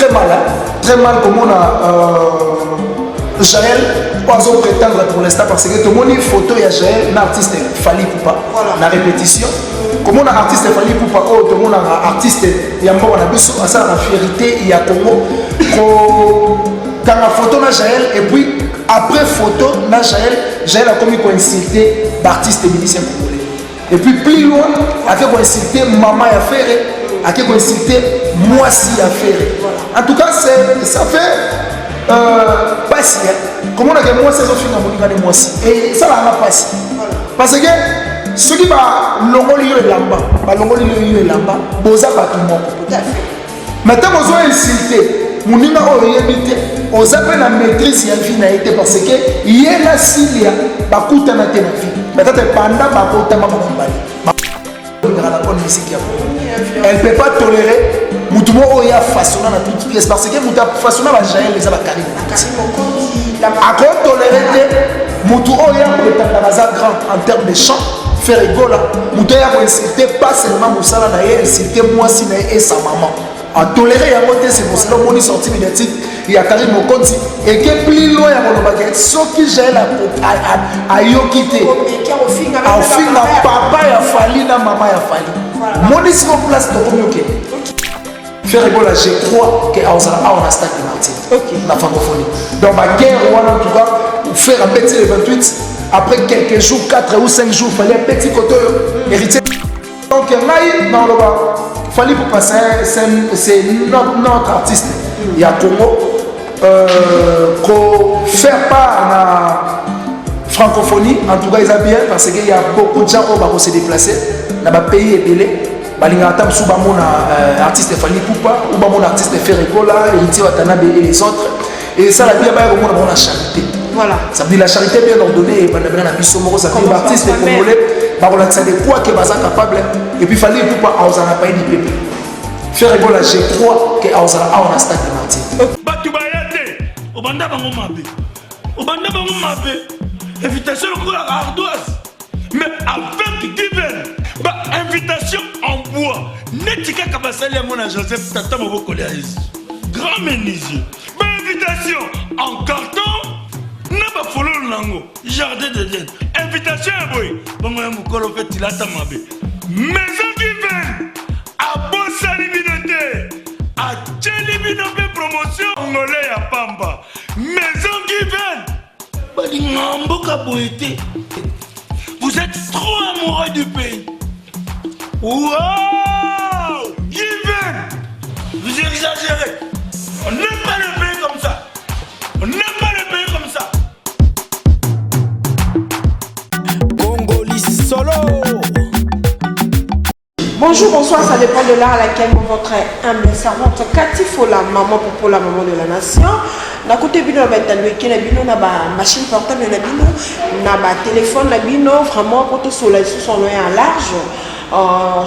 très mal, hein? Très mal comme on a Jaël, pas prétendre pour l'instant parce que tout le monde a une photo de Jaël, un artiste Fally Poupa, la répétition. Comme on a artiste Fally Poupa, tout le monde a artiste Yambo Wanabiso, à ça la fierté, il y a Congo. Quand la photo de Jaël, et puis après photo de Jaël a commis pour insulter l'artiste musicien congolais. Et puis plus loin, a fait pour insulter maman et affaire, a fait pour insulter moi si affaire. En tout cas, ça fait pas si. Comment on a dit moi c'est au final mon moi si. Et ça va pas si. Parce que ceux qui va l'ongoli le lamba, va l'ongoli le lamba, boza pas tout le monde. Maintenant vous avez insulté. Mon numéro est évité. Vous avez la maîtrise de la vie n'a été parce que il y a la Syria, bakuta na tena vie. Maintenant pendant bakuta ma elle ne peut pas tolérer Moutouma Oya façonna dans toute pièce parce que Mouta façonna va Jaël les abakari. À quoi tolérer Moutou Oya prétend grand en termes de chant, faire rigoler. Moutou Oya insulter pas seulement Moussala d'ailleurs, insulter moi si et sa maman. À tolérer la montée, c'est pour cela qu'on est sorti médiatique. Il y a Karim Mokonzi et que plus loin à mon baguette, ce qui gère à Yokite. Au fin, papa a fallu, na maman a fallu. Mon ici en place de Komyoke. Faire rigoler, je crois que on a stade de Martin. La francophonie. Donc, ma guerre, en tout cas, faire un petit le 28, après quelques jours, 4 ou 5 jours, il fallait un petit côté héritier. Donc, dans le bas. Fally Poupa, c'est notre artiste. Il y a Congo. Faire part à la francophonie, en tout cas, ils ont bien parce qu'il y a beaucoup de gens qui vont se déplacer dans le pays et délai. Il y a un artiste Fally Poupa, ou un artiste Ferregola, Héritier Watanabe et les autres. Et ça, la vie, il y a la charité. Voilà. Ça veut dire la charité bien ordonnée. Ça veut dire l'artiste congolais. C'est de quoi qu'ils sont capables. Et puis, il fallait pouvoir avoir un pays du peuple. Faire rigoler, je crois qu'on a un stade de Martin. Invitation à ardoise. Mais avec divers. Invitation en bois. Netika Kabasali à mon Joseph Tata Moboko grand menuisier. Invitation en carton. N'a pas follow l'ango. Jardin de Dieu. Invitation à boy. Bon, on fait il a ta mabé. Maison qui vient. À Bossali Binoté. À Tcheli Binoté promotion. Angolais à Pamba. Maison qui vient. Vous êtes trop amoureux du pays. Wow! Given! Vous exagérez. On n'aime pas le pays comme ça. On n'aime pas le pays comme ça. Congolis solo. Bonjour, bonsoir, ça dépend de l'heure à laquelle votre humble servante Cathy Fola, maman pour la maman de la nation. D'un côté, bino na batalweki na bino na ba machine portable na bino na ba téléphone na bino vraiment pour tout soleil sous son loin à large.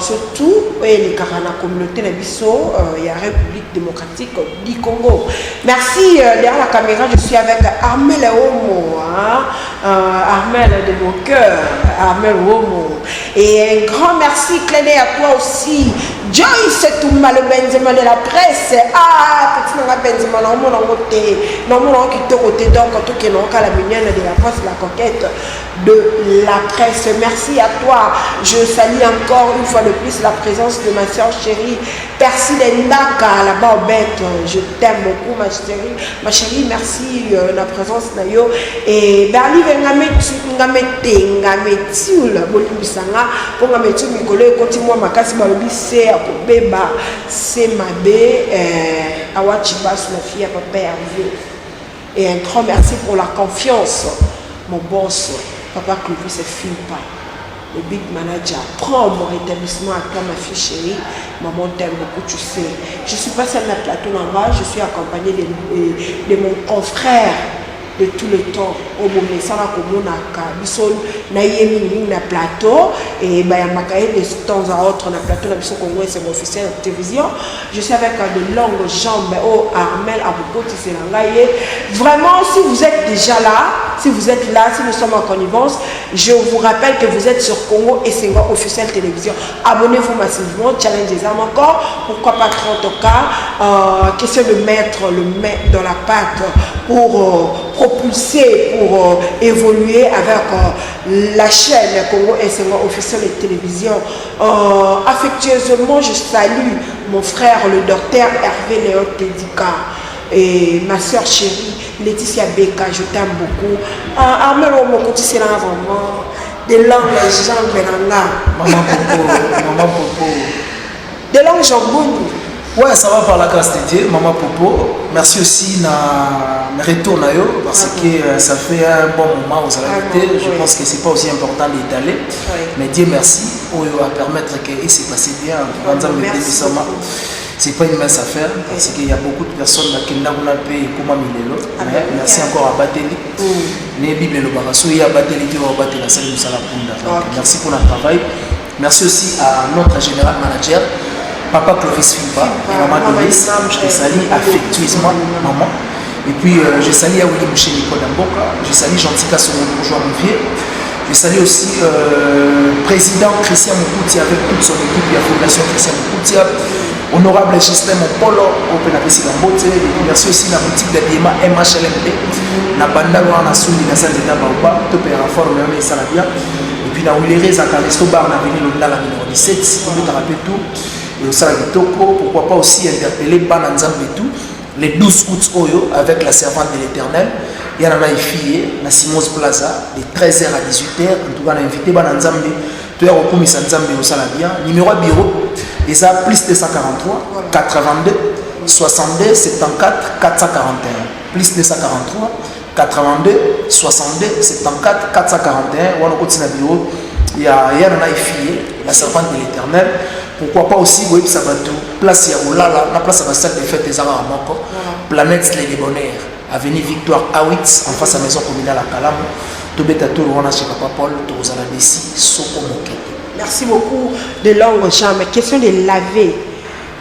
Surtout les Karana communauté Nabiso, il y a République démocratique du Congo. Merci derrière la caméra, je suis avec Armel Homo, Armel de mon cœur, Armel Homo. Et un grand merci, Cléné, à toi aussi. Joyce Touma, le Benzema de la presse. Ah, petit Benzema, non, qui te côté donc, en tout cas, la mignonne de la presse, la coquette de la presse. Merci à toi. Je salue encore une fois de plus la présence de ma soeur chérie Persile Ndaka là-bas au bête. Je t'aime beaucoup ma chérie, merci la présence nayo et Berli ngamete bolimbisanga pour ngamete mikolo koti moi makasi balobi se akobeba se mabe awachiba sur la fille à papa Hervé. Et un grand merci pour la confiance mon boss papa Clovis Philippe. Le big manager, prends mon établissement à toi, ma fille chérie. Maman t'aime beaucoup, tu sais. Je suis pas seule dans le plateau là-bas, je suis accompagnée de mon confrère de tout le temps. Au moment où ça va comme on a bisol naïemi na plateau et bah y a makaye de temps à autre na plateau na bisol congolais c'est officiel de télévision. Je suis avec de longues jambes. Oh Armel Abukoti c'est l'angaye. Vraiment si vous êtes déjà là, si vous êtes là, si nous sommes en connivence, Je vous rappelle que vous êtes sur Congo et Senghor officiel télévision. Abonnez-vous massivement, challenge les armes encore. Pourquoi pas 30 cas? Question de mettre le main dans la pâte pour propulser, pour évoluer avec la chaîne Congo et Senghor officiel télévision. Affectueusement, je salue mon frère le docteur Hervé Léon Tédika et ma soeur chérie Laetitia Beka, je t'aime beaucoup. Armelo Mokoti, c'est là vraiment des langues Jean Benanga. Maman Popo. Des langues jambon. Ouais, ça va par la grâce de Dieu, Maman Popo. Merci aussi na retour na yo parce que ça fait un bon moment aux invités. Je pense que c'est pas aussi important d'étaler. Mais Dieu merci pour permettre que il s'est passé bien. C'est pas une mince affaire parce qu'il y a beaucoup de personnes qui n'ont pas payé comme Milelo. Merci encore à Bateli. Les Bibles le barasso et à Bateli qui va battre la salle de Salapunda. Merci pour le travail. Merci aussi à notre général manager, Papa Clovis Fimpa, Maman Doris. Je salue affectueusement maman. Et puis je salue Aouli Mouché Nico Damboka. Je salue Gentika Somo Bourgeois Mouvier. Je salue aussi président Christian Moukoutia avec toute son équipe de la Fondation Christian Moukoutia. Honorable Gislain Mopolo, merci aussi à la boutique d'habillement MHLMP, na Bandalo en Assouli, na salle d'état Baoba, tout est en forme, mais ça va bien. Et puis, dans Ouilérez, à Caresto Bar, on a venu le numéro 17, on peut rappeler tout. Et au Sala Bitoko, pourquoi pas aussi interpeller Bananzam et tout, les 12 août Oyo, avec la servante de l'Éternel. Il y en a une fille, na Simos Plaza, de 13h à 18h. En tout cas, on a invité Bananzam. Tu as recommandé Sanzambe au Salabia. Numéro bureau, et ça plus 243 82 62 74 441. Plus 243 82 62 74 441. On a continué bureau. Il y a une fille, la servante de l'Éternel. Pourquoi pas aussi, vous ça va tout. Place Yaoulala, la place à la salle des fêtes des Arabes à Moko. Planète Les Bonheurs. Avenue Victoire Awitz, en face à la maison communale à Kalam. Merci beaucoup de longues jambes. Question de laver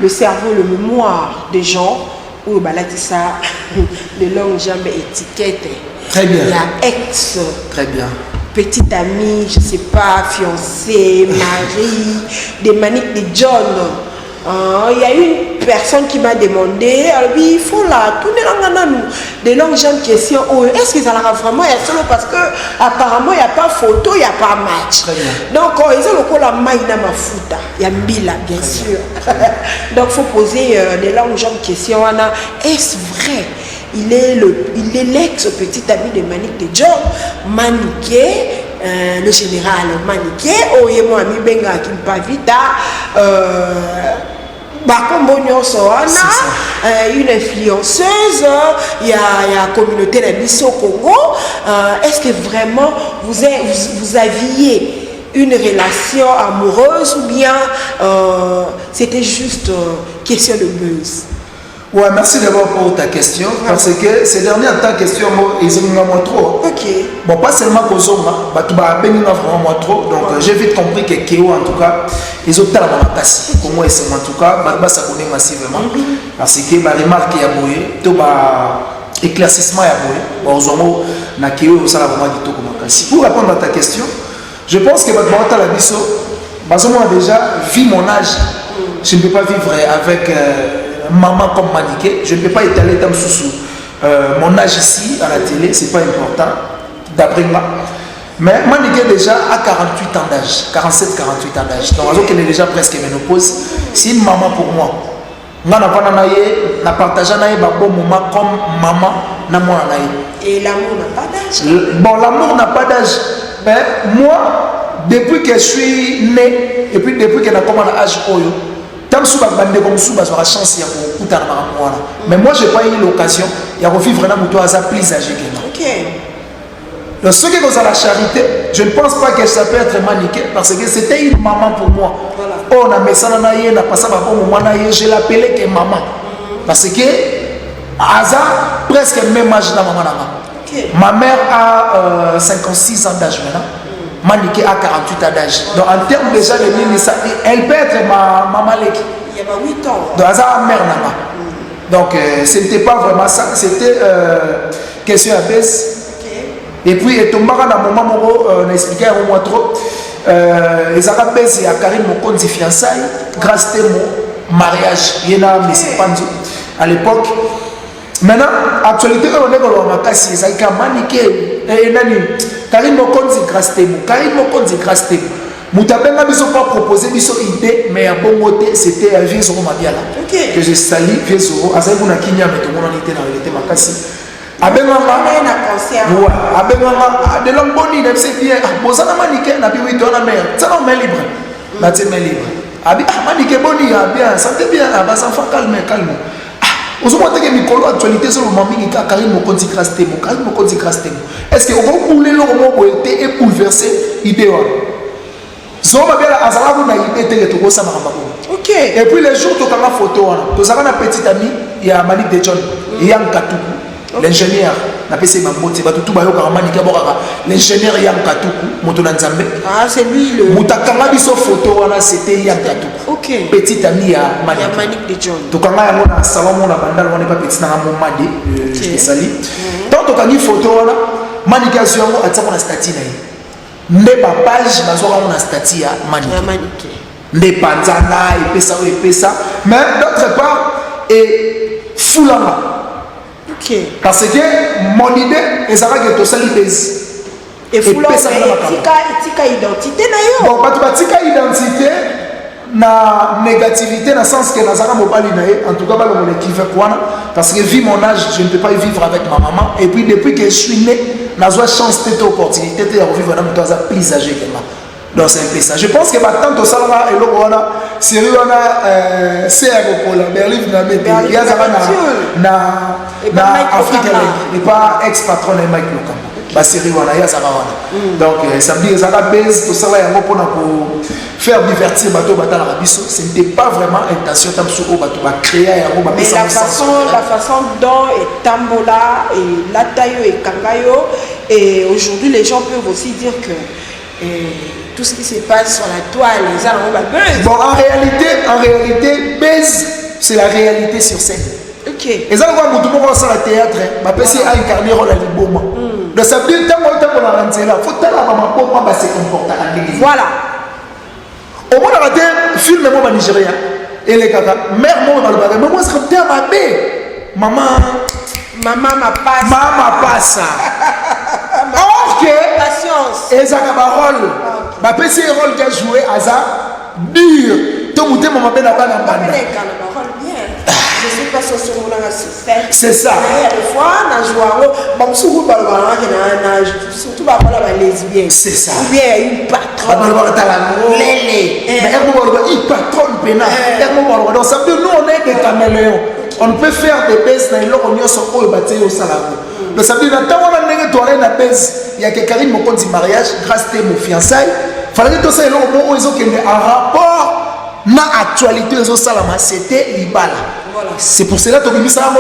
le cerveau, le mémoire des gens ou balatissa de longues jambes étiquette. Très bien. La ex. Très bien. Petite amie, je sais pas, fiancée, mari, des maniques de John. Il y a une personne qui m'a demandé, oui, il faut la tourner des longues jambes questions. Est-ce que ça la vraiment solo parce que apparemment il n'y a pas photo, il n'y a pas match. Donc ils ont le la maïna mafuta, il y a Mbila bien sûr. Donc il faut poser des longues jambes questions. Est-ce vrai? Il est l'ex-petit ami de Manique de John, Maniqué. Le général Maniqué, mon ami Benga Kimpavita, une influenceuse, il y a la communauté de Bisso Congo. Est-ce que vraiment vous aviez une relation amoureuse ou bien c'était juste question de buzz? Ouais, merci d'abord pour ta question, parce que ces dernières temps, question, ils ont moins trop. Ok. Bon, pas seulement Kozoma, vraiment trop. Donc, j'ai vite compris que Kéo, en tout cas, ils ont tellement passé. Comment ils sont en tout cas, ça connaît massivement. Parce que ma remarque est abouée, tout éclaircissement est aboué. Bon, Zomo, na Kéo, ça l'a vraiment dit tout comme ça. Pour répondre à ta question, je pense que votre la biso, Bazomo a déjà vu mon âge. Je ne peux pas vivre avec. Maman comme Maniqué, je ne peux pas étaler comme sous mon âge ici à la télé, c'est pas important, d'après moi. Mais Maniqué déjà a 48 ans d'âge, 47-48 ans d'âge. Donc, elle est déjà presque ménopause. C'est une maman pour moi. Moi, je n'ai partagé un bon moment comme maman. Et l'amour n'a pas d'âge? Bon, l'amour n'a pas d'âge. Mais moi, depuis que je suis né, et puis depuis que j'ai commencé à l'âge, mais moi je n'ai pas eu l'occasion de vivre vraiment plus âgé que moi. Donc ce qui est à la charité, je ne pense pas que ça peut être Maniqué parce que c'était une maman pour moi. Oh, je l'appelais que maman parce que hasard presque même âge de maman. Ma mère a 56 ans d'âge maintenant. Maniqué a 48 ans d'âge. Donc en termes déjà de ministère, elle peut être ma maman. Il y a 8 ans. Donc ça mère n'a pas. Donc ce n'était pas vraiment ça. C'était question à baisse. et puis etombaka na moment moko na expliquer un mois trop ezaka bese ya Karim Mokonzi fiançailles grâce à mon mariage yena Messi Panzo à l'époque. Maintenant actualité on est dans la makasi ezaka maniqué nani Karim Mokonzi grâce à mon Karim Mokonzi grâce à Moutabenga biso pas proposé biso idée mais à bon côté c'était Vieux Zoro Mabiala que je salue Vieux Zoro azali kuna kinya mais tout le monde en était dans l'été makasi abenganga de l'homme boni ne sait bien bozana maniqué na biwi to na mer ça non mais libre na te mais libre abi maniqué boni bien santé bien bas enfant calme Vous avez que Mikolo actualité sur le moment où Karim Mokonzi Krastemo. Est-ce que vous voulez le moment où été et bouleversé idée Zoma bien la azala vous n'a idée de tout ça OK. Et puis les jours tu as une photo tu as un petit ami il y a Malik de John Yang Katuku l'ingénieur na PC Mambote ba tout ba yo ka Malik Boraka l'ingénieur Yang Katuku Motona Nzambe. Ah c'est lui le Mutakanga biso photo wana c'était Yang Katuku. OK. Petit ami ya Malik de John. To kanga yango na salon na bandal wana pas petit na Momade je te salue. Tant to kanga photo wana Malik ya yango atsako na statut na ye. Nde ba page bazwa na statut ya Malik. Nde panzana epesa mais d'autre part et fulama. OK. Parce que mon idée est ça que to sali base. Et fulama tika identité na yo. Bon pas tika identité na négativité dans le sens que nazara mobali na en tout cas le qui fait quoi parce que vu mon âge je ne peux pas y vivre avec ma maman et puis depuis que je suis né nazwa chance cette opportunité de revivre dans mon temps plus âgé que moi. Donc c'est un peu ça. Je pense que maintenant tout ça là et là c'est on c'est pour la Berlin na mettre il y a ça na Afrique et pas ex patron de Mike Lokamba. Ba série wana ya ça wana. Donc ça me dit ça la base tout ça là yango pour faire divertir bateau batala rabiso, ce n'était pas vraiment intention tam sur au bateau ba créer yango ba mais la façon dont et Tambola et Latayo et Kangayo et aujourd'hui les gens peuvent aussi dire que tout ce qui se passe sur la toile, les gens ont buzz. Bon, en réalité, buzz, c'est la réalité sur scène. OK. Et ça, quand tout le monde va au théâtre, ma PC a incarné le rôle de Liboma. Donc, ça veut dire que tant qu'on a rentré là, il faut que la maman se comporte à l'église. Voilà. Au moins, on a raté film au Nigeria. Et les caca, mère, moi, maman, c'est comme ça, ma bébé. Maman m'a passe. Or que patience. Et ça a rôle. Ma PC rôle qu'a joué à ça dur. Tout le monde m'a bien bana bana. Je sais pas si on a fait. C'est ça. Des fois on a joué bon surtout par le surtout par la lesbienne. C'est ça. Ou bien une patronne. Lélé. Mais il patronne pénal. Donc ça veut dire nous on est des caméléons. On peut faire des baisses dans l'eau on y a son haut bâti au salarié. Donc ça veut dire dans on a négé toi la baisse il y a que Karim Mokonzi mariage grâce à mon fiançailles. Fallait que tout ça l'eau ils ont en rapport na actualité aux salama c'était Libala. Voilà. C'est pour cela que tu ça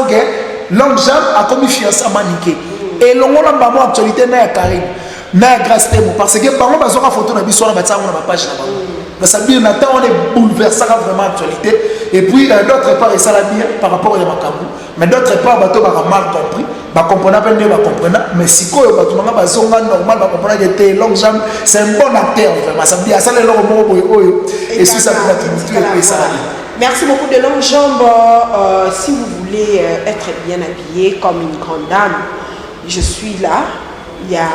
l'homme Jean a commis fiançailles maniqué. Et l'on a pas actualité na Karim na grâce à moi parce que par exemple bazora photo na biso na batsa na page là-bas. Donc ça veut dire maintenant on est bouleversé vraiment actualité et puis d'autre part et ça la bien par rapport à Makambu mais d'autre part bateau va mal compris ba comprendre pas bien ba comprendre mais si quoi bateau nga bazonga normal ba comprendre que t'es long jambe c'est un bon acteur vraiment ça veut dire ça les longs mots et si ça peut être ça. Merci beaucoup de longues jambes. Si vous voulez être bien habillé comme une grande dame, je suis là. Il y a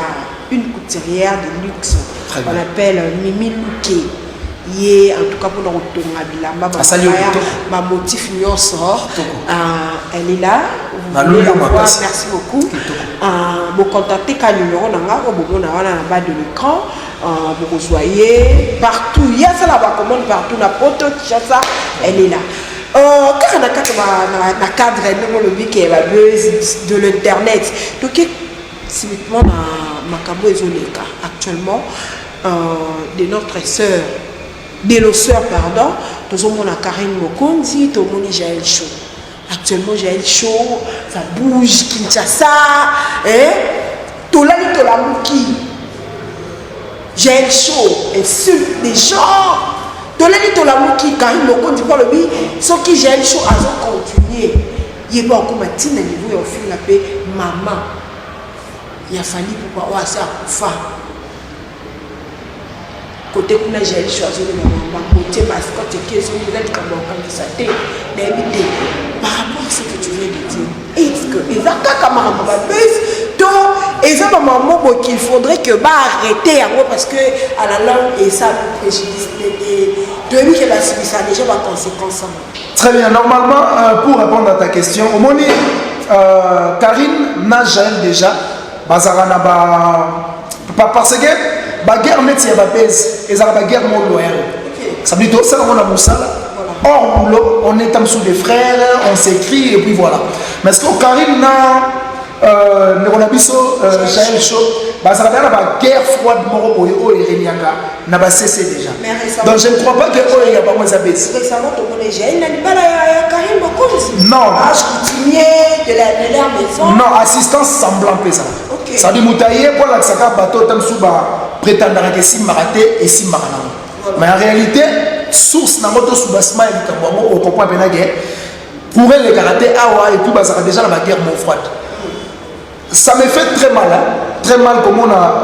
une couturière de luxe qu'on appelle Mimi Louké. En tout cas pour ma motif sort. Elle est là. Vous voulez la voir, merci beaucoup. Vous contactez le numéro bas de l'écran. Vous voyez partout. Il y a ça là-bas, commande partout. La poto, ça, elle est là. Car on a cadre qui est la buzz de l'internet. Donc, subitement, Makabo et Zoneka, actuellement, de notre sœur. De nos sœurs, pardon, nous avons Karim Mokonzi, nous avons Jaël Chaud. Actuellement, Jaël Chaud, ça bouge, Kinshasa, Tolani Tolamouki. Jaël Chaud insulte des gens. Tolani Tolamouki, Karim Mokonzi, pour le but, ce qui Jaël Chaud a continué. Il y a beaucoup de niveau et au fil de la paix, maman. il a fallu pour voir ça fa côté qu'on a j'ai choisi le moment côté parce que quand tu es sur vous êtes comme ça d'habiter par rapport à ce que tu viens de dire est-ce que ils ont camarade donc ils ont un moment qu'il faudrait que arrêter parce que à la langue et ça préjudice de lui qui va subir ça déjà par conséquence. Très bien, normalement pour répondre à ta question au moment Karine n'a Jaël déjà bazarana parce que la guerre net ya bapèse et la guerre mon loyal ça veut dire ça on a moussala hors boulot on est sous des frères on s'écrit et puis voilà mais ce que Karine n'a on a biso Jaël chaud ça va la guerre froide moro boyo et Renyanga n'a pas cessé déjà donc je ne crois pas que il y a pas moins abaisse récemment tout le monde Jaël n'a pas la Karine beaucoup aussi non coutumier de la maison non assistance semblant pesant ça dit moutaillé pour la saka bateau tam suba prétendre que si maraté et si marana mais en réalité source na moto subasma et likambo au comprend bien guerre pour le karaté awa et puis ça déjà la guerre mon froide ça me fait très mal comme on a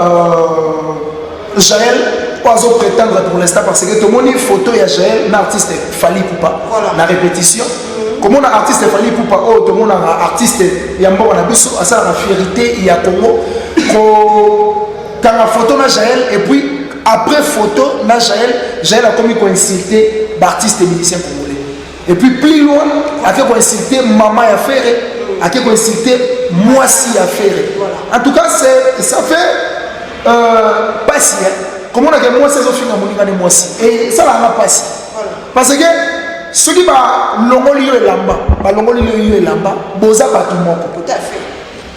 Jaël oiseau prétendre pour l'instant parce que tout le monde photo il y a Jaël l'artiste Fally Ipupa la répétition comme on a artiste Fally Ipupa oh tout le monde a artiste yambo on a biso à ça la fierté il y a Congo quand la photo na Jaël et puis après photo na Jaël a commis coïncidé d'artiste et musicien congolais et puis plus loin a fait coïncider maman à faire a fait coïncider moi si à faire en tout cas ça fait pas si comment on a que moi c'est au fin à monika de moi si et ça va pas si parce que ceux qui va longoli le lamba ba longoli le lamba boza ba tout monde tout à fait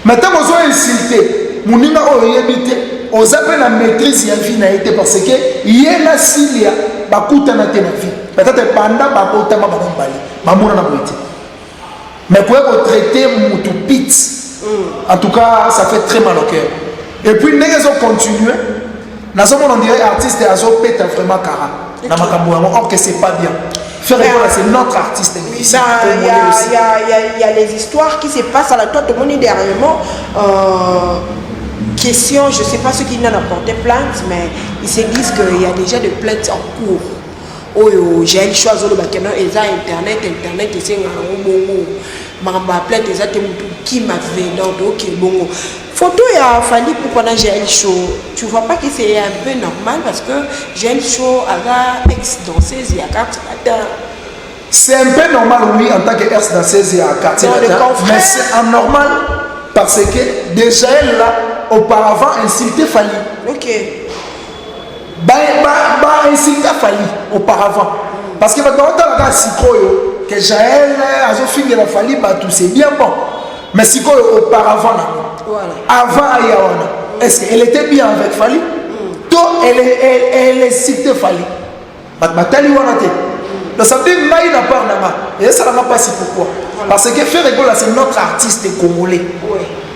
maintenant vous avez insulté moninga o yebite aux appels à maîtrise ya vie na été parce que yena silia bakuta na te na vie peut-être pendant ba kota ma ba mbali ba mona na boité mais pour traiter mutu pit en tout cas ça fait très mal au cœur et puis les gens continuent na somo on dirait artiste azo pète vraiment cara na makambo or que c'est pas bien faire école c'est notre artiste il y a les histoires qui se passent à la toi de mon dernièrement question je sais pas ceux qui n'ont porté plainte mais ils se disent qu'il y a déjà des plaintes en cours oh j'ai choisi le bakeno et ça internet et c'est un bongo mamba plainte et ça qui m'a fait donc ok bongo photo ya Fally pour pendant j'ai show tu vois pas que c'est un peu normal parce que j'ai show avec ex danseuse et à carte c'est un peu normal oui en tant que ex danseuse et à carte mais c'est anormal parce que déjà elle là auparavant insulté Fally ok insulté Fally auparavant parce que maintenant on a Sikoyo que Jaël a fini la Fally tout c'est bien bon mais Sikoyo auparavant voilà. Avant Ayawana est-ce qu'elle était bien avec Fally toi elle insulté Fally batali wana te donc ça veut dire maï n'a pas nama et ça n'a pas si pourquoi parce que faire rigolo c'est notre artiste congolais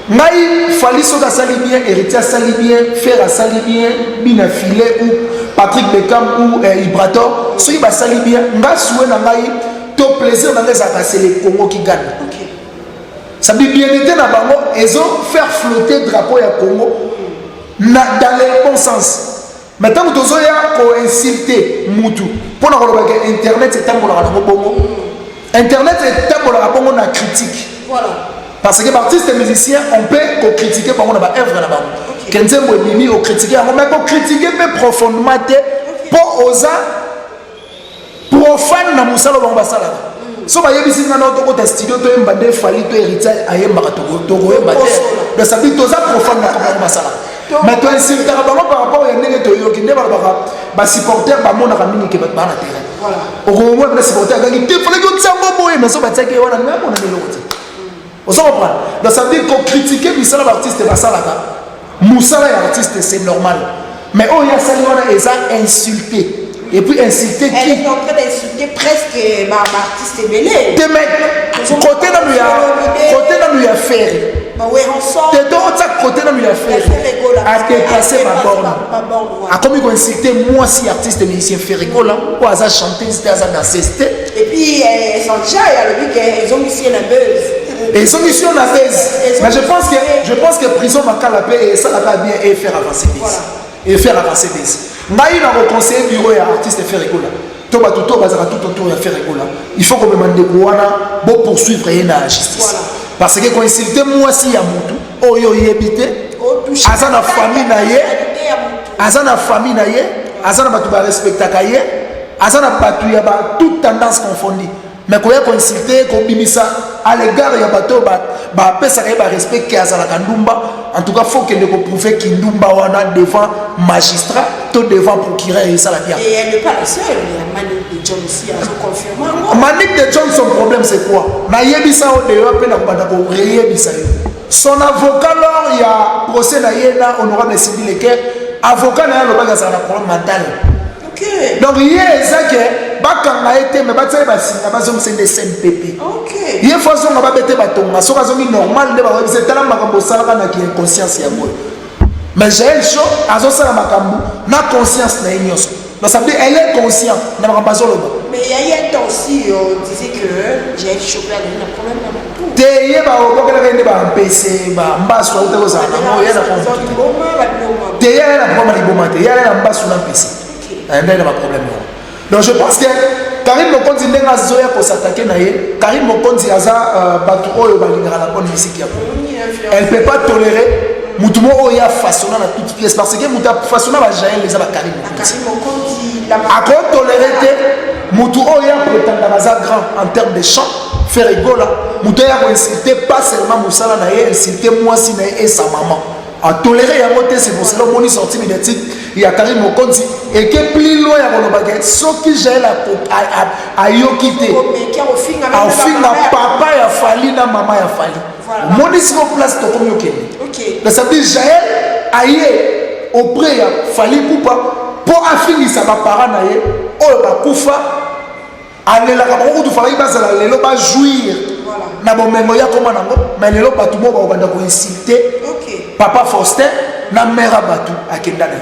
maï Fally soka sali bien héritier sali bien faire sali bien bina filet ou Patrick Beckham ou Ibrator ceux qui va sali bien nga soué na maï to plaisir dans les attaques c'est le Congo qui gagne ça veut bien été na bango ils ont fait flotter drapeau ya Congo dans le bon sens maintenant vous avez co-insulté Moutou pour nous que internet c'est un bon internet c'est un bon na critique voilà parce que artistes et musiciens on peut critiquer par exemple œuvre là-bas Kenzembo Mimi au critiquer mais pour critiquer mais profondément pour oser profane na musalo bango sala so ba yebisi na notre côté studio to embande Fally to héritier ayemba to yemba de ça dit toza profane na bango sala mais toi insulter bango par rapport à ndenge to yoki ndeba ba supporter ba mona ka mingi ke ba na terrain voilà au moins ba supporter ga ki te fallait que tsambo boye mais so ba tsake wana na mona ne lokote on s'en comprend donc ça veut dire qu'on critiquer misala artiste ba sala ka musala ya artiste c'est normal mais oh ya sali wana eza insulté et puis insulter qui elle est en train d'insulter presque ma artiste belé te mettre côté na lui a faire oui ensemble te d'autres côté na lui a faire a dépasser ma borne a comme il insulter moi si artiste musicien faire rigola ou à chanter c'était à danser et puis son chat il a le but qu'ils ont mis la buzz Et solution on a baise. Mais je pense que prison m'a calapé et ça l'a pas bien et faire avancer baise. Et faire avancer baise. Naï n'a pas conseillé bureau et artiste faire école. Toba tout bazara tout autour ya faire école. Il faut que me mande kouana bo poursuivre et na justice. Parce que quand insulter moi si ya mutu oyo yebité azana famille na ye azana famille na ye azana batu ba respectaka ye azana batu ya ba toute tendance confondue. Mais quand il consulté, quand il à l'égard il y a bateau bah ça va respect qui a la kandumba. En tout cas faut que le prouver kindumba wana devant magistrat, tout devant procureur et ça la bien. Et elle n'est pas la seule, il y a Manik de John aussi à confirmer. Manik de John son problème c'est quoi? Na yebisa o de yo pe na banda ko reyebisa yo. Son avocat lors il y a procès na yena honorable Sidi Leker, avocat na lo baga ça na problème mental. OK. Donc il y a ça que bakanga été mais batse basinga bazom c'est des CNPP. OK. Il y a façon on va bete batonga so kazomi normal de ba c'est tala makambo sala kana ki inconscience ya moi. Mais j'ai une chose azo sala makambo na conscience na nyonso. Donc ça veut dire elle est consciente na makambo zoloba. Mais il y a un temps aussi on disait que j'ai chopé un problème dans tout. Te yeba o kokela kende ba PC ba mbaso o te kozana mo ya na problème. Te ya na problème liboma te ya na mbaso na PC. Il y a un problème. Donc je pense que Karim Mokonzi n'a zoya pour s'attaquer naïe. Karim Mokonzi aza batu oyo balingara la bonne musique ya. Elle peut pas tolérer mutumo oya façonna na toute pièce parce que muta façonna ba Jaël les aba Karim Mokonzi. A quoi tolérer que mutu oya prétendre baza grand en termes de chant faire rigola mutu ya ko insulter pas seulement musala naïe insulter moi si naïe et sa maman. A tolérer ya moté c'est pour cela moni sorti médiatique il y a Karim Mokonzi et que plus loin ya kolobaka so qui j'ai la a yokité au fin papa ya fali na maman ya fali moni si au place to comme yokende OK ça veut dire Jaël aye auprès ya fali kupa pour affinisa ba parents na ye o ba kufa alela ka beaucoup de fali ba za lelo ba jouir na bomengo ya koma nango mais lelo batu mo ba banda ko insulter Papa Faustin na mère batu akenda na.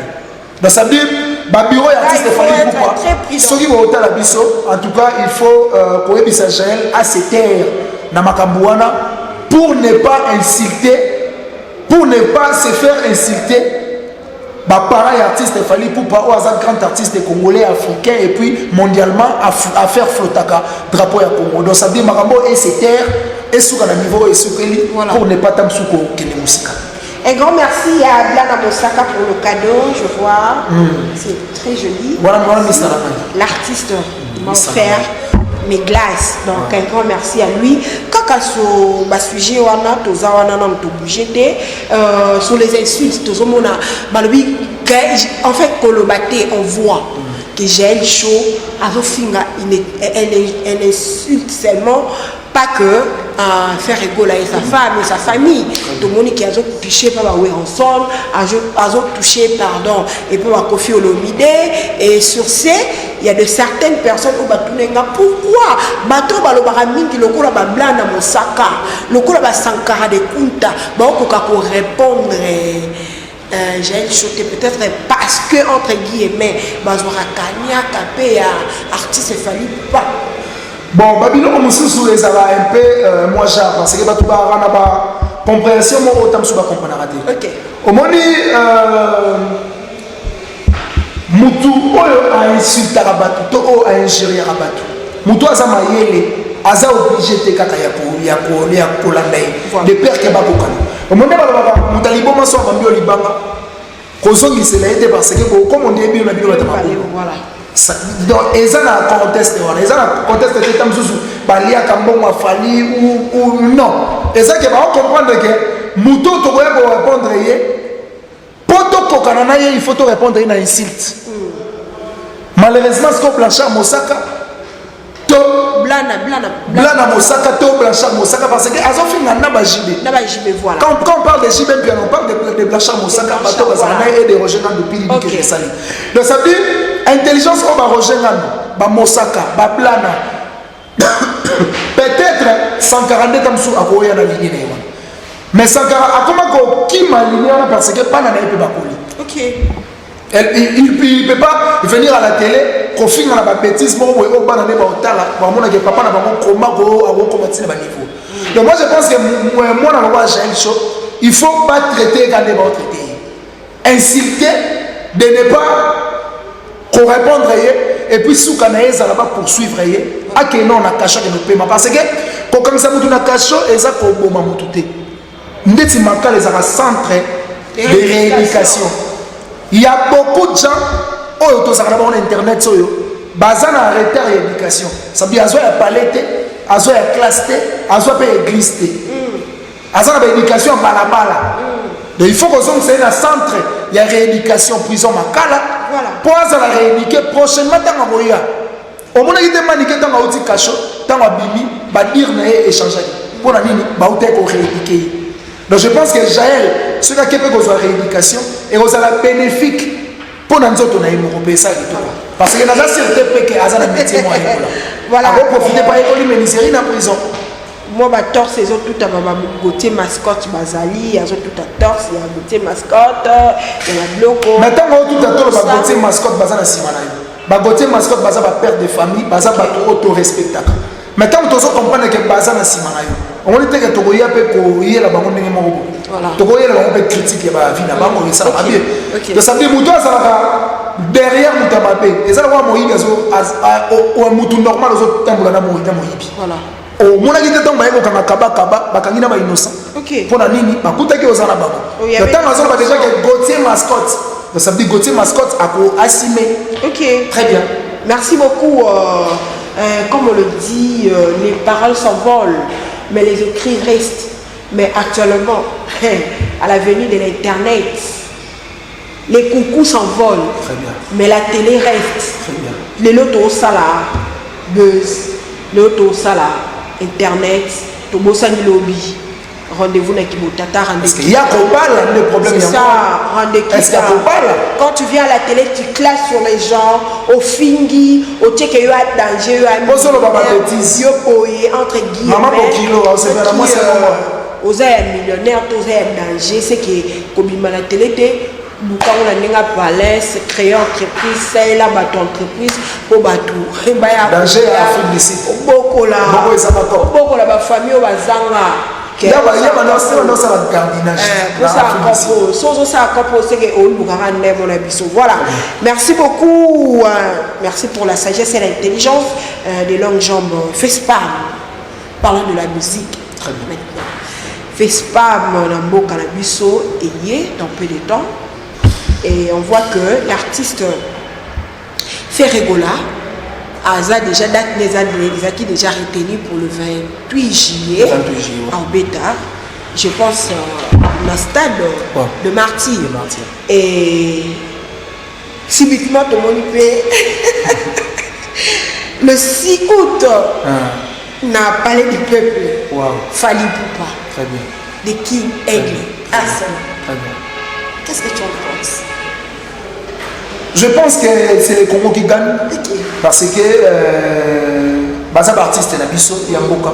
Donc ça veut dire ba bureau ya artiste Fali Poupa. Soki ba hôtel biso en tout cas il faut ko ebisa Jaël à se taire na makambo wana pour ne pas insulter pour ne pas se faire insulter ba pareil artiste Fali Poupa ou un grand artiste congolais africain et puis mondialement à faire flottaka drapeau ya Congo. Donc ça veut dire makambo et se taire et sur un niveau et sur pour ne pas tamsuko kene musika. Un grand merci à Blana Mosaka pour le cadeau, je vois. C'est très joli. Voilà, l'artiste, mon frère, mes glaces. Donc, un grand merci à lui. Quand on a sujet, on sur les insultes, en fait, quand le batté, on voit que j'ai le chaud, elle insulte seulement. Pas que faire rigoler sa femme et sa famille. Tout le monde qui a touché par la ensemble, a touché, pardon, et puis ma Kofi Olomide. Et sur ce, il y a de certaines personnes où pourquoi bateau balobaraming le coup là blana Mosaka, le coup là Sankara de Kunta, pour répondre. J'ai choqué peut-être parce que entre guillemets, Bazouara Kanya Kapé artiste Fali pas. Bon, Babylon, les un peu moi j'ai parce que tu vas compréhension, moi autant que comprendre. Ok. Au moment Moutou a insulté à Rabatou, to a ingéré à Rabatou. Moutou a zamayele, a obligé de kaka ya kolandai. De père qui va bokana. Au moment où Moutalibo m'a sorti en Libanga, Kozongi c'est là parce que comme on dit bien la Bible voilà. Donc, ils ont un conteste, ils ont un conteste de temps sous Balia Kambon a fallu ou non. Et ça qui va comprendre que Mouto to répondre Poto Kokanana il faut te répondre à une insulte. Malheureusement ce que Blanchard Mosaka to Blana Mosaka to Blanchard Mosaka parce que azo finga na ba JB voilà. Quand on parle de JB bien on parle de Blanchard Mosaka bato bazana et de Roger Nando Pili que ça. Donc ça dit intelligence au Roger Nando ba Mosaka ba Blana peut-être 142 comme sous à koya na ligne na mais 140 a comment ko qui m'a ligne parce que pas na peut ba koli. OK. Il ne peut pas venir à la télé kofinga na ba bêtise moko boye o bana ne ba otala ba mona ke papa na bango koma ko a ko matina ba niveau. Donc moi je pense que moi na ba Jaël Show, il faut pas traiter quand ne ba traiter. Insulter de ne pas correspondre et puis sous canaïs ça va poursuivre à que non na cacha que nous paiement parce que quand comme ça mutu na cacha et ça ko boma mututé. Ndeti makala les centre de rééducation. Il y a beaucoup de gens oh to ça na internet so yo bazana arrêter rééducation. Ça veut dire azo ya palette, azo ya classe, azo pa église. Azo na éducation balabala. Donc il faut que nous ayons un centre, il y a rééducation prison Makala. Voilà. Pour la rééduquer prochainement dans la Moya. Au moment où il y a des gens qui ont été cachés, dans la Bibi, ils vont dire échanger. Pour la Nini, ils vont être rééduqués. Donc je pense que Jaël, ce qui a fait que la rééducation, et vous avez bénéfique pour nous autres, on a eu ça. Parce que nous avons certains qui ont un métier moyen. Voilà. Vous profitez par l'école, mais ils sont en prison. Moi, ma torse, ils ont tout à Gauthier mascotte, Bazali, ils ont tout à torse, il y a Gauthier mascotte, il y a Bloco. Maintenant, on a tout à torse, Gauthier mascotte, Bazana Simanaï. Gauthier mascotte, Bazana père de famille, Bazana auto-respectable. Maintenant, on doit comprendre que Bazana Simanaï. On dit que Togoya peut courir la banque de Morobo. Togoya la banque critique la vie, la banque de Salabé. Donc ça veut dire que Moutoua, ça va derrière Moutabapé. Et ça va mourir au Moutou normal, aux autres temps, on a mourir. Voilà. Oh, mon avis de temps, bah, il y a kaba, bakangina ba innocent. Ok. Pour la nini, bah, kuta ki osana ba. Le temps, on a déjà que Gauthier mascotte. Donc ça veut dire Gauthier mascotte a assumé. Ok. Très bien. Merci beaucoup. Comme on le dit, les paroles s'envolent, mais les écrits restent. Mais actuellement, à la venue de l'internet, les coucous s'envolent. Très bien. Mais la télé reste. Très bien. Les lotos sala, buzz, les lotos sala. Internet, tout le lobby. Rendez-vous avec Kibotata, rendez-vous. Il y a le problème. C'est ça, rendez-vous. Est-ce qu'il y a quand tu viens à la télé, tu classes sur les gens, au fingi, au tchèque, il y a danger, il y a entre guillemets. Maman Pokilo, c'est vraiment moi, c'est moi. Aux millionnaires, tous les danger, c'est que, comme il m'a la télé, quand on a une palais, créer entreprise, c'est là bateau entreprise pour bateau. Danger à Afrique d'ici. Beaucoup là. Beaucoup là, ma famille au bazanga. Il y a dans ça la gardinage. Voilà. Merci beaucoup. Merci pour la sagesse et l'intelligence des longues jambes. FESPAM. Parlant de la musique. Très bien. FESPAM, on a beau cannabiso et dans peu de temps. Et on voit que l'artiste Ferregola a déjà date les acquis déjà retenus pour le 28 juillet en bêta. Je pense au stade de Martyr. Et subitement tout le monde peut. Le 6 août, on a parlé du peuple. Fali Poupa. Très bien. De King Aigle. Très bien. Qu'est-ce que tu en penses? Je pense que c'est les Congo qui gagnent. Parce que Baza artiste na biso Yamboka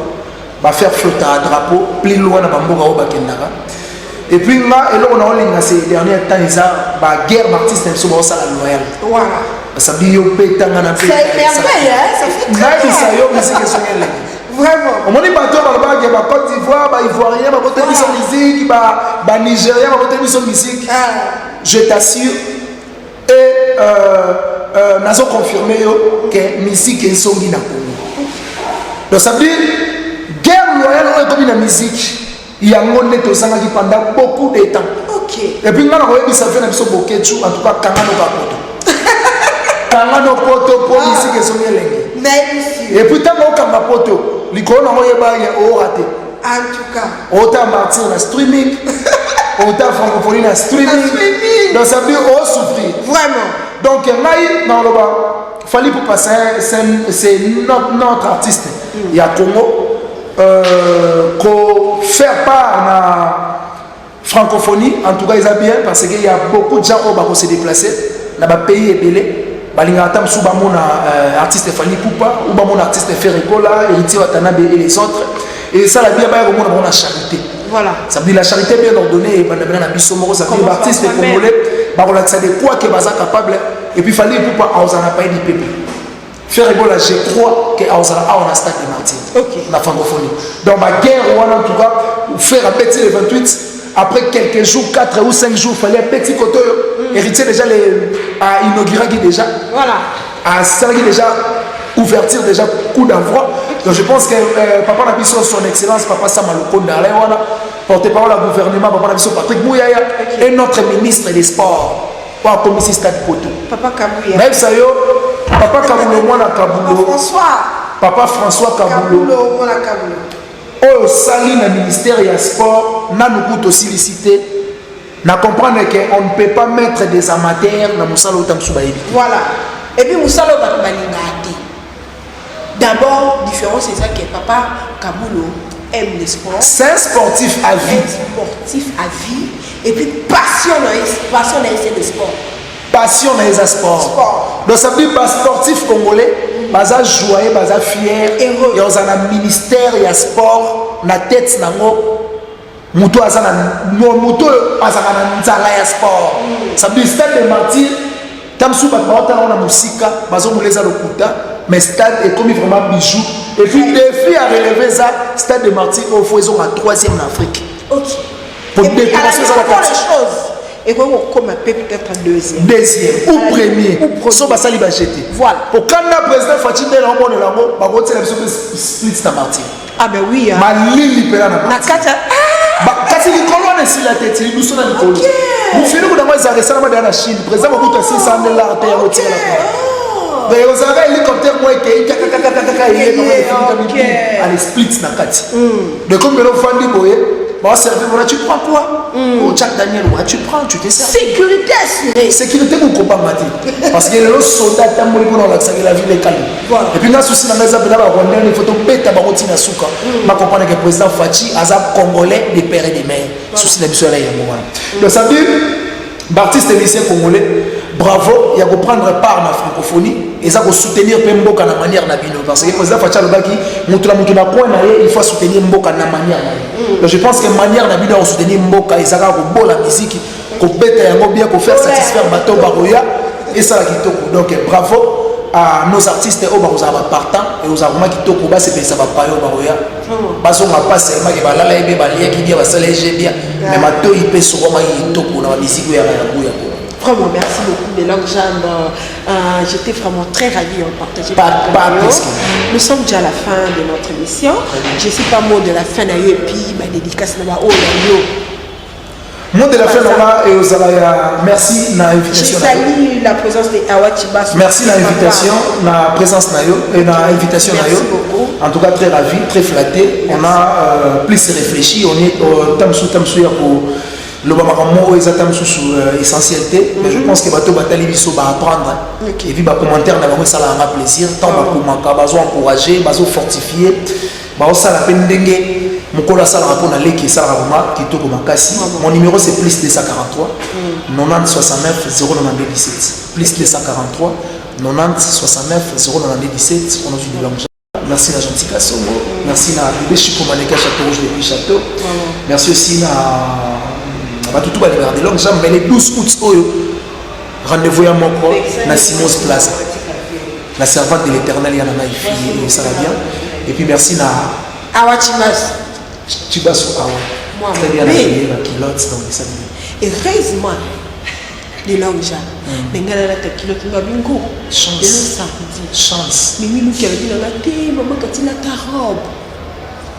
va faire flotter un drapeau plus loin dans Bamboka au Bakendara. Et puis là, on a eu ces derniers temps, ils ont la guerre d'artistes sur la loyale. Voilà. Ça veut dire que c'est merveilleux, ça fait très bien. Vraiment. On dit bateau par le Côte d'Ivoire, Ivoirien, côté musique, Nigérien, côté musique. Je t'assure. Et nous avons confirmé que la musique est son guide. Donc ça veut dire guerre loyale comme la musique. Il y a un monde qui pendant beaucoup de temps. Ok. Et puis nous avons vu ça fait un peu de en tout cas Kangano Poto. Kangano Poto pour la musique est son guide. Et puis tant qu'on a Poto, l'icône a raté. En tout cas. Autant Martin na streaming. Autant francophonie na streaming. Donc ça veut dire souffrir. Vraiment. Donc dans le bas, Fali pour passer, c'est notre artiste. Il y a Congo. Faire part à la francophonie, en tout cas, ils ont bien parce qu'il y a beaucoup de gens qui vont se déplacer dans le pays ébélé. Balingata Souba mon artiste Fali Poupa, ou mon artiste Ferregola, Héritier Watanabe et les autres. Et ça, la bien, on a la charité. Voilà. Ça veut dire la charité bien ordonnée, ça veut dire l'artiste congolais, ça des poids qui est capable. Et puis Fali Poupa, on n'a pas eu du peuple. faire Ebola, je crois que on a stade de Martyrs. Ok. La francophonie. Donc, ma guerre, en tout cas, faire un petit le 28, après quelques jours, 4 ou 5 jours, il fallait un petit côté. Héritier déjà à inaugurer déjà. Voilà. À servir déjà, ouverture déjà, coup d'envoi. Donc, je pense que Papa Nabiso, son excellence, Papa Samaloko, porte-parole au gouvernement, Papa Nabiso, Patrick Mouyaya, et notre ministre des Sports, pour la commission Stade Poto. Papa Kabouya. Même ça, Papa Kaboulo, moi, la Kaboulo. Papa François Kaboulo. Moi, la Kaboulo. Au sali na ministère du sport, na nous aussi licité. Na comprendre qu'on ne peut pas mettre des amateurs dans Moussalo Tamsoubaïbi. Voilà. Et puis Moussalo Balingaté. D'abord, différence c'est ça que Papa Kaboulo aime le sport. C'est un sportif à vie. Et puis passion dans le sport. Passion dans les sports. Donc ça veut dire que sportif congolais, baza joyeux, baza fier. Heureux. Et on a un ministère et un sport, na tête nango. Muto azana muto azana nzala ya sport. Ça veut dire stade de Martyrs. Tamsou batata on a musika, bazo muleza lokuta, mais stade est comme vraiment bijou. Et puis défi à relever ça, stade de Martyrs au faisons à 3e en Afrique. OK. Pour et puis déclencher à la les choses. Et comme peut-être deuxième. Deuxième ou premier. So basali ba jeter. Voilà. Pour quand le président Fatima est en bon de l'amour, ba go tela biso split na Martyrs. Ah ben oui. Malili pela na. Na kata kasi likolo si la tête, il nous sonne likolo. Vous finissez dans moi ça récemment dans la Chine, président beaucoup de 600 $ terre au tir la. Mais vous avez hélicoptère moi qui est allez split na kati. De comme le fandi boye, bah servir voilà tu prends quoi? Au Jack Daniel, tu prends, tu te sers. Sécurité assurée. Sécurité mon combat mati. Parce que les soldats tambour pour la ville est calme. Et puis là souci la maison de la Rwanda, il faut to beta baroti na suka. Ma comprendre que le président Fachi azab congolais des pères et des mères. Souci la mission là yango wana. Donc ça dit Baptiste lycée congolais, bravo, il y a prendre part dans la francophonie et ça pour soutenir Mboka na manière na bino parce que le président Fachi Lobaki mutuna coin na il faut soutenir Mboka na manière. Donc je pense que manière na bino on soutenir Mboka et ça va pour la musique ko beta yango bien pour faire satisfaire bateau baroya et ça la kitoko. Donc bravo à nos artistes au baroza partant et aux armes kitoko ba c'est ça va pas au baroya. Parce qu'on va pas seulement que balala ebe balia qui bien basala bien mais bateau il peut sur ma kitoko na musique ya ya. Vraiment, merci beaucoup, Mélange Jambe. J'étais vraiment très ravie de partager Nous sommes déjà à la fin de notre émission. Je ne sais pas mot de la fin et puis ma dédicace à la mot de la fin et aux merci na invitation. Je salue la présence de Awachibas. Merci la invitation, la présence na yo et la invitation na yo. En tout cas très ravi, très flatté. On a plus réfléchi, on est au tamsou pour le moment essentialité, mais je pense que bateau batali biso va apprendre et puis ba commentaire na bango ça la plaisir tant ba komaka bazo encourager bazo fortifier ba ça la peine ndenge mukolo ça la rapona leki ça la roma kitoko makasi. Mon numéro c'est plus 243 90 69 092 17 plus 243 90 69 092 17. On a vu de langue. Merci la gentille Kassomo, merci na bébé Chico Maneka Château Rouge depuis Château. Merci aussi na tout va libérer des langues, mais les 12 août, rendez-vous à Moko, na Simos Plaza. La servante de l'éternel, il y en a fille, et ça va bien. Et puis merci na Awachibas. Chibas ou Awa. Très bien, la kilote, donc ça et heureusement, les langues, mais il y a la kilote, il y a bingo. Chance. Mais nous qui avons dit, maman, quand il a ta robe.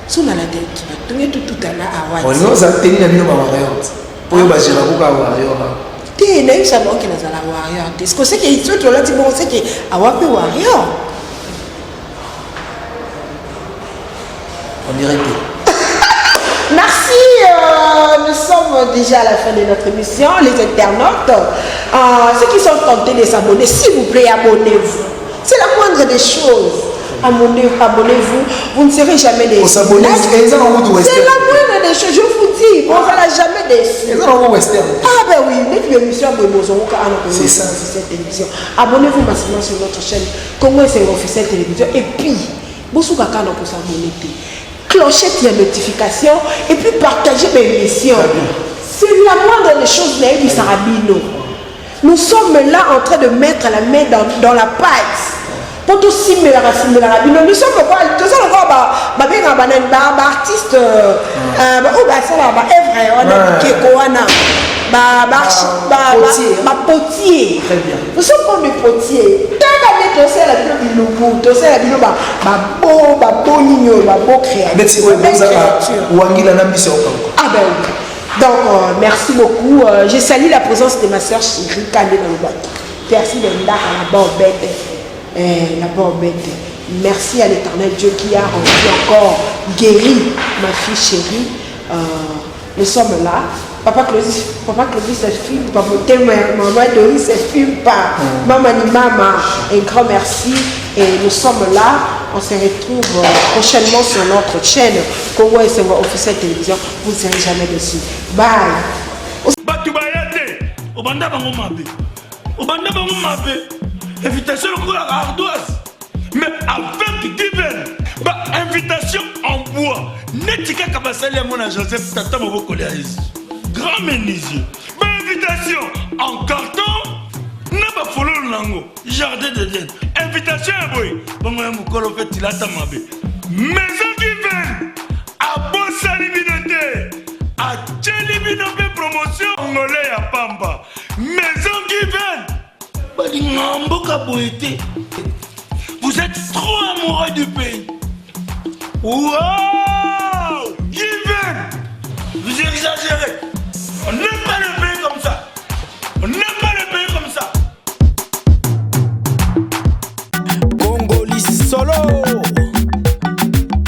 Sur la tête, tu as tout à l'heure. On nous a tenu la vie de ma warrior. Pour y agir à warrior. Tu es né, ça va qu'il y a la warrior. Est-ce que c'est qu'il y a là, tu sais qu'il y a warrior? On dirait que. Merci, nous sommes déjà à la fin de notre émission, les internautes. Ceux qui sont tentés de s'abonner, s'il vous plaît, abonnez-vous. C'est la moindre des choses. Abonnez-vous, vous ne serez jamais déçus. C'est la moindre des choses, je vous dis, on ne sera jamais déçus. Ah ben oui, notre émission, c'est ça. Abonnez-vous massivement sur notre chaîne Congo c'est officiel télévision et puis, vous pouvez s'abonner. Clochette la notification et puis partagez mes émissions. C'est la moindre des choses, Naïdi Sarabino. Nous sommes là en train de mettre la main dans la pâte pour tout simuler nous sommes quoi tout ça encore artiste potier. Très bien. Nous sommes comme des potiers. Tant que la ah ben oui. Donc merci beaucoup. Je salue la présence de ma soeur chérie Kandé dans le bateau. Merci de me dar à la bord bête. Merci à l'éternel Dieu qui a rendu encore guéri ma fille chérie. Nous sommes là. Papa Claudis se filme pas. Maman Doris se filme pas. Maman ni maman. Un grand merci. Et nous sommes là. On se retrouve prochainement sur notre chaîne Congo et Sengo Officiel Télévision. Vous ne serez jamais dessus. Bye. Invitation au ardoise. Mais avec divine. Invitation en bois. Netika Kabasali à mon Joseph Tata Moboko grand menuisier. Invitation en carton. N'a pas follow lango. Jardin de Dieu. Invitation à boy. Bon, mon fait il a ta mabé. Maison divine. À Bossa Libinoté. À Tchelibinoté promotion. Congolais à Pamba. Maison divine. Vous êtes trop amoureux du pays. Wow! Given! Vous exagérez.